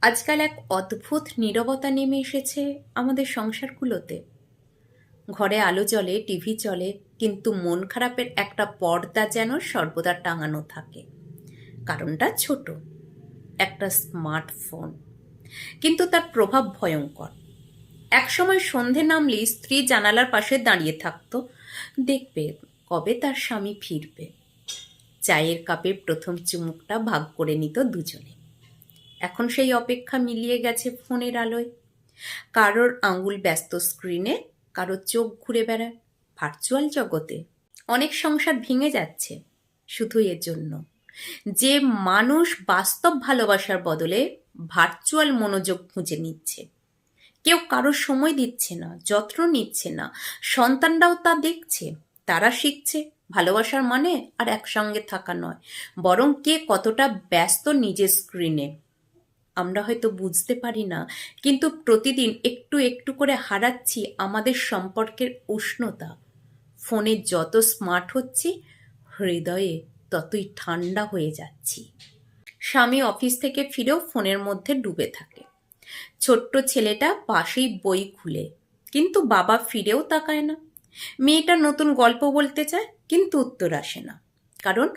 আজকাল এক অদ্ভুত নীরবতা নেমে এসেছে আমাদের সংসারগুলোতে। ঘরে আলো জ্বলে, টিভি চলে, কিন্তু মন খারাপের একটা পর্দা যেন সর্বদা টাঙানো থাকে। কারণটা ছোট, একটা স্মার্টফোন, কিন্তু তার প্রভাব ভয়ঙ্কর। একসময় সন্ধে নামলেই স্ত্রী জানালার পাশে দাঁড়িয়ে থাকতো, দেখবে কবে তার স্বামী ফিরবে। চায়ের কাপে প্রথম চুমুকটা ভাগ করে নিত দুজনে। এখন সেই অপেক্ষা মিলিয়ে গেছে ফোনের আলোয়। কারোর আঙুল ব্যস্ত স্ক্রিনে, কারোর চোখ ঘুরে বেড়ায় ভার্চুয়াল জগতে। অনেক সংসার ভেঙে যাচ্ছে শুধু এর জন্য যে মানুষ বাস্তব ভালোবাসার বদলে ভার্চুয়াল মনোযোগ খুঁজে নিচ্ছে। কেউ কারোর সময় দিচ্ছে না, যত্ন নিচ্ছে না। সন্তানরাও তা দেখছে, তারা শিখছে ভালোবাসার মানে আর একসঙ্গে থাকা নয়, বরং কে কতটা ব্যস্ত নিজের স্ক্রিনে। আমরা হয়তো বুঝতে পারি না, কিন্তু প্রতিদিন একটু একটু করে হারাচ্ছি আমাদের সম্পর্কের উষ্ণতা। ফোনে যত স্মার্ট হচ্ছি, হৃদয়ে ততই ঠান্ডা হয়ে যাচ্ছি। স্বামী অফিস থেকে ফিরেও ফোনের মধ্যে ডুবে থাকে। ছোট্ট ছেলেটা পাশেই বই খুলে, কিন্তু বাবা ফিরেও তাকায় না। মেয়েটা নতুন গল্প বলতে চায়, কিন্তু উত্তর আসে না, কারণ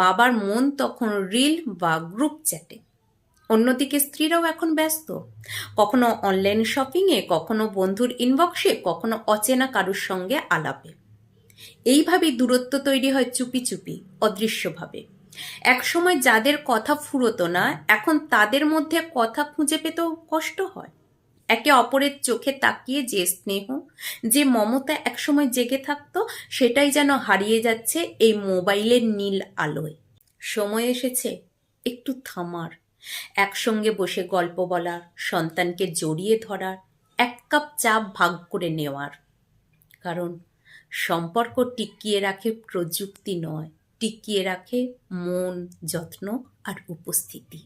বাবার মন তখন রিল বা গ্রুপ চ্যাটে। অন্যদিকে স্ত্রীরাও এখন ব্যস্ত, কখনো অনলাইন শপিংয়ে, কখনো বন্ধুর ইনবক্সে, কখনো অচেনা কারুর সঙ্গে আলাপে। এইভাবেই দূরত্ব তৈরি হয় চুপি চুপি, অদৃশ্যভাবে। একসময় যাদের কথা ফুরোতো না, এখন তাদের মধ্যে কথা খুঁজে পেতেও কষ্ট হয়। একে অপরের চোখে তাকিয়ে যে স্নেহ, যে মমতা একসময় জেগে থাকতো, সেটাই যেন হারিয়ে যাচ্ছে এই মোবাইলের নীল আলোয়। সময় এসেছে একটু থামার, একসঙ্গে বসে গল্প বলার, সন্তানকে জড়িয়ে ধরার, এক কাপ চা ভাগ করে নেওয়ার। কারণ সম্পর্ক টিকিয়ে রাখে প্রযুক্তি নয়, টিকিয়ে রাখে মন, যত্ন আর উপস্থিতি।